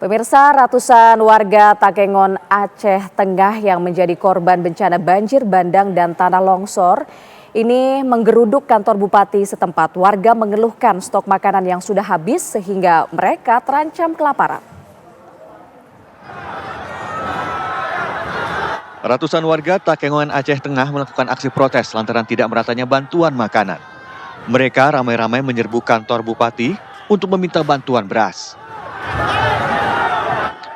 Pemirsa, ratusan warga Takengon, Aceh Tengah yang menjadi korban bencana banjir bandang dan tanah longsor ini menggeruduk kantor bupati setempat. Warga mengeluhkan stok makanan yang sudah habis sehingga mereka terancam kelaparan. Ratusan warga Takengon, Aceh Tengah melakukan aksi protes lantaran tidak meratanya bantuan makanan. Mereka ramai-ramai menyerbu kantor bupati untuk meminta bantuan beras.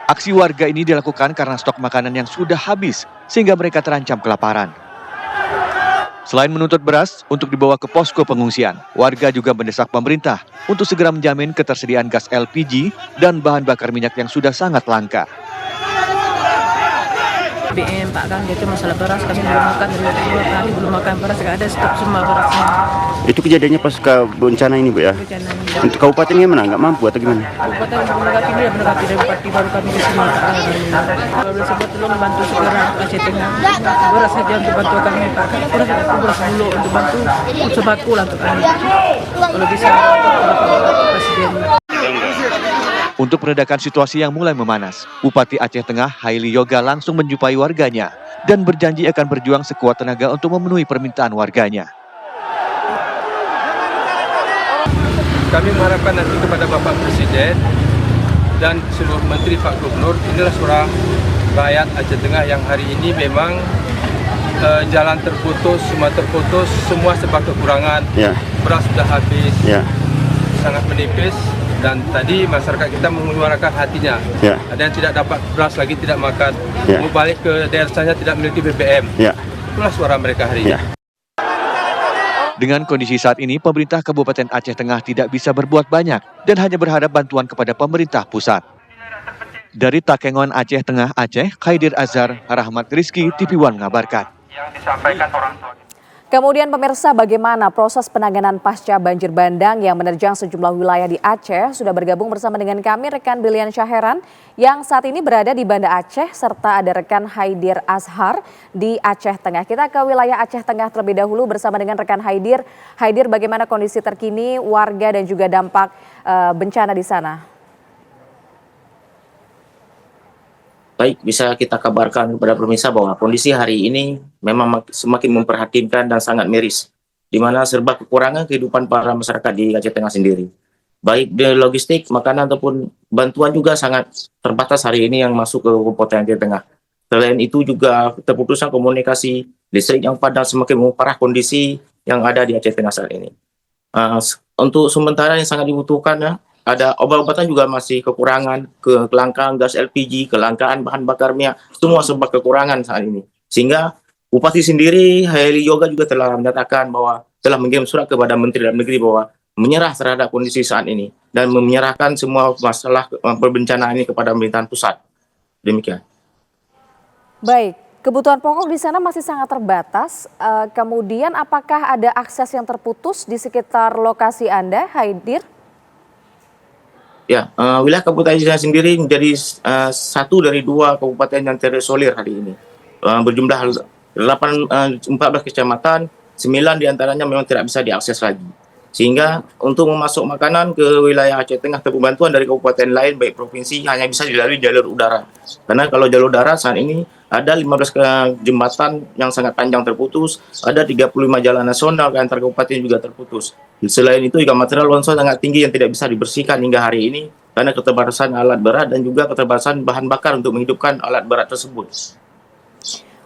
Aksi warga ini dilakukan karena stok makanan yang sudah habis sehingga mereka terancam kelaparan. Selain menuntut beras untuk dibawa ke posko pengungsian, warga juga mendesak pemerintah untuk segera menjamin ketersediaan gas LPG dan bahan bakar minyak yang sudah sangat langka. BM Pak Kang, itu masalah beras kami belum makan dua kali belum makan beras, nggak ada stok semua berasnya. Itu kejadiannya pas ke bencana ini, Bu ya? Bencana ini. Untuk kabupaten gimana? Nggak mampu atau gimana? Kabupaten menanggapi dia menanggapi dari bupati baru kami di sini. Kalau boleh sebut tolong bantu segera Aceh Tengah. Beras saja untuk bantu kami Pak. Beras dulu untuk bantu sembako lah untuk kami. Kalau bisa Presiden. Untuk meredakan situasi yang mulai memanas, Bupati Aceh Tengah Haili Yoga langsung menjumpai warganya dan berjanji akan berjuang sekuat tenaga untuk memenuhi permintaan warganya. Kami mengharapkan nanti kepada Bapak Presiden dan seluruh Menteri Pak Gubernur, inilah suara rakyat Aceh Tengah yang hari ini memang jalan terputus, semua sebab kekurangan, beras sudah habis, sangat menipis. Dan tadi masyarakat kita menyuarakan hatinya. Ada yang tidak dapat beras lagi, tidak makan. Mau balik ke daerahnya tidak memiliki BBM. Itulah suara mereka hari ini. Dengan kondisi saat ini, pemerintah Kabupaten Aceh Tengah tidak bisa berbuat banyak dan hanya berharap bantuan kepada pemerintah pusat. Dari Takengon, Aceh Tengah, Aceh, Khaidir Azhar, Rahmat Rizky, TV One mengabarkan. Kemudian pemirsa, bagaimana proses penanganan pasca banjir bandang yang menerjang sejumlah wilayah di Aceh? Sudah bergabung bersama dengan kami rekan Bilian Syaheran yang saat ini berada di Banda Aceh serta ada rekan Khaidir Azhar di Aceh Tengah. Kita ke wilayah Aceh Tengah terlebih dahulu bersama dengan rekan Khaidir. Khaidir, bagaimana kondisi terkini warga dan juga dampak bencana di sana? Baik, bisa kita kabarkan kepada pemirsa bahwa kondisi hari ini memang semakin memprihatinkan dan sangat miris, di mana serba kekurangan kehidupan para masyarakat di Aceh Tengah sendiri. Baik di logistik, makanan ataupun bantuan juga sangat terbatas hari ini yang masuk ke Kabupaten Aceh Tengah. Selain itu juga terputusnya komunikasi, listrik yang padam semakin memperparah kondisi yang ada di Aceh Tengah saat ini. Untuk sementara yang sangat dibutuhkan ada obat-obatan juga masih kekurangan, kelangkaan gas LPG, kelangkaan bahan bakar minyak, semua sebab kekurangan saat ini. Sehingga Bupati sendiri, Haili Yoga juga telah menyatakan bahwa telah mengirim surat kepada Menteri Dalam Negeri bahwa menyerah terhadap kondisi saat ini dan menyerahkan semua masalah perbencanaan ini kepada pemerintahan pusat. Demikian. Baik, kebutuhan pokok di sana masih sangat terbatas. Kemudian apakah ada akses yang terputus di sekitar lokasi Anda, Khaidir? Ya, wilayah Kabupaten Aceh sendiri menjadi satu dari dua kabupaten yang terisolir hari ini. Berjumlah 14 kecamatan, 9 diantaranya memang tidak bisa diakses lagi. Sehingga untuk memasuk makanan ke wilayah Aceh Tengah ataupun bantuan dari kabupaten lain, baik provinsi, hanya bisa dilalui jalur udara. Karena kalau jalur udara saat ini ada 15 jembatan yang sangat panjang terputus, ada 35 jalan nasional antar kabupaten juga terputus. Selain itu juga material longsor sangat tinggi yang tidak bisa dibersihkan hingga hari ini karena keterbatasan alat berat dan juga keterbatasan bahan bakar untuk menghidupkan alat berat tersebut.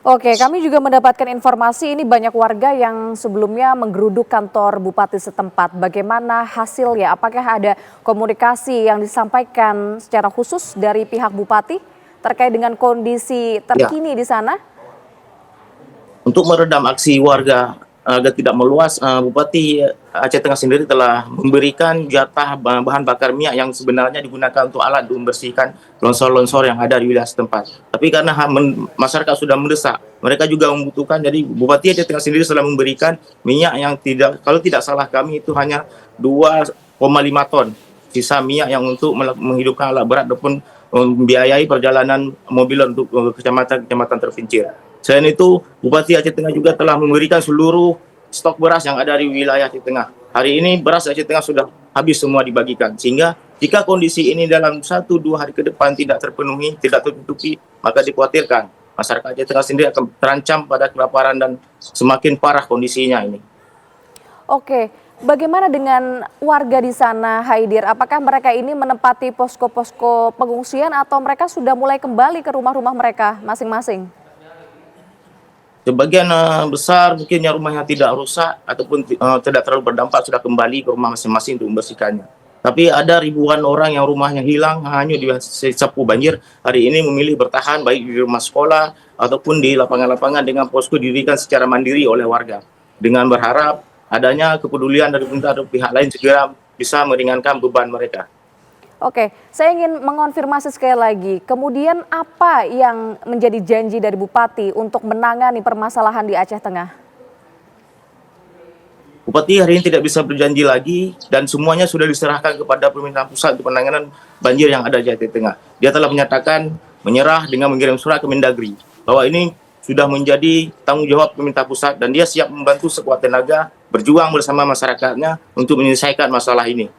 Oke, kami juga mendapatkan informasi ini banyak warga yang sebelumnya menggeruduk kantor bupati setempat. Bagaimana hasilnya? Apakah ada komunikasi yang disampaikan secara khusus dari pihak bupati terkait dengan kondisi terkini di sana? Untuk meredam aksi warga agar tidak meluas, Bupati Aceh Tengah sendiri telah memberikan jatah bahan bakar minyak yang sebenarnya digunakan untuk alat membersihkan longsor-longsor yang ada di wilayah setempat. Tapi karena masyarakat sudah mendesak, mereka juga membutuhkan, jadi Bupati Aceh Tengah sendiri sudah memberikan minyak yang kalau tidak salah kami itu hanya 2,5 ton sisa minyak yang untuk menghidupkan alat berat ataupun membiayai perjalanan mobil untuk kecamatan-kecamatan terpencil. Selain itu, Bupati Aceh Tengah juga telah memberikan seluruh stok beras yang ada di wilayah Aceh Tengah. Hari ini beras Aceh Tengah sudah habis semua dibagikan, sehingga Jika kondisi ini dalam 1-2 hari ke depan tidak terpenuhi, tidak tertutupi, maka dikhawatirkan masyarakat Aceh Tengah sendiri akan terancam pada kelaparan dan semakin parah kondisinya ini. Oke, bagaimana dengan warga di sana, Haidir? Apakah mereka ini menempati posko-posko pengungsian atau mereka sudah mulai kembali ke rumah-rumah mereka masing-masing? Sebagian besar mungkin yang rumahnya tidak rusak ataupun tidak terlalu berdampak sudah kembali ke rumah masing-masing untuk membersihkannya. Tapi ada ribuan orang yang rumahnya hilang, hanyut disapu banjir, hari ini memilih bertahan baik di rumah sekolah ataupun di lapangan-lapangan dengan posko didirikan secara mandiri oleh warga. Dengan berharap adanya kepedulian dari pemerintah atau pihak lain segera bisa meringankan beban mereka. Oke, saya ingin mengonfirmasi sekali lagi, kemudian apa yang menjadi janji dari Bupati untuk menangani permasalahan di Aceh Tengah? Bupati hari ini tidak bisa berjanji lagi dan semuanya sudah diserahkan kepada pemerintahan pusat untuk penanganan banjir yang ada di Aceh Tengah. Dia telah menyatakan menyerah dengan mengirim surat ke Mendagri bahwa ini sudah menjadi tanggung jawab pemerintah pusat dan dia siap membantu sekuat tenaga berjuang bersama masyarakatnya untuk menyelesaikan masalah ini.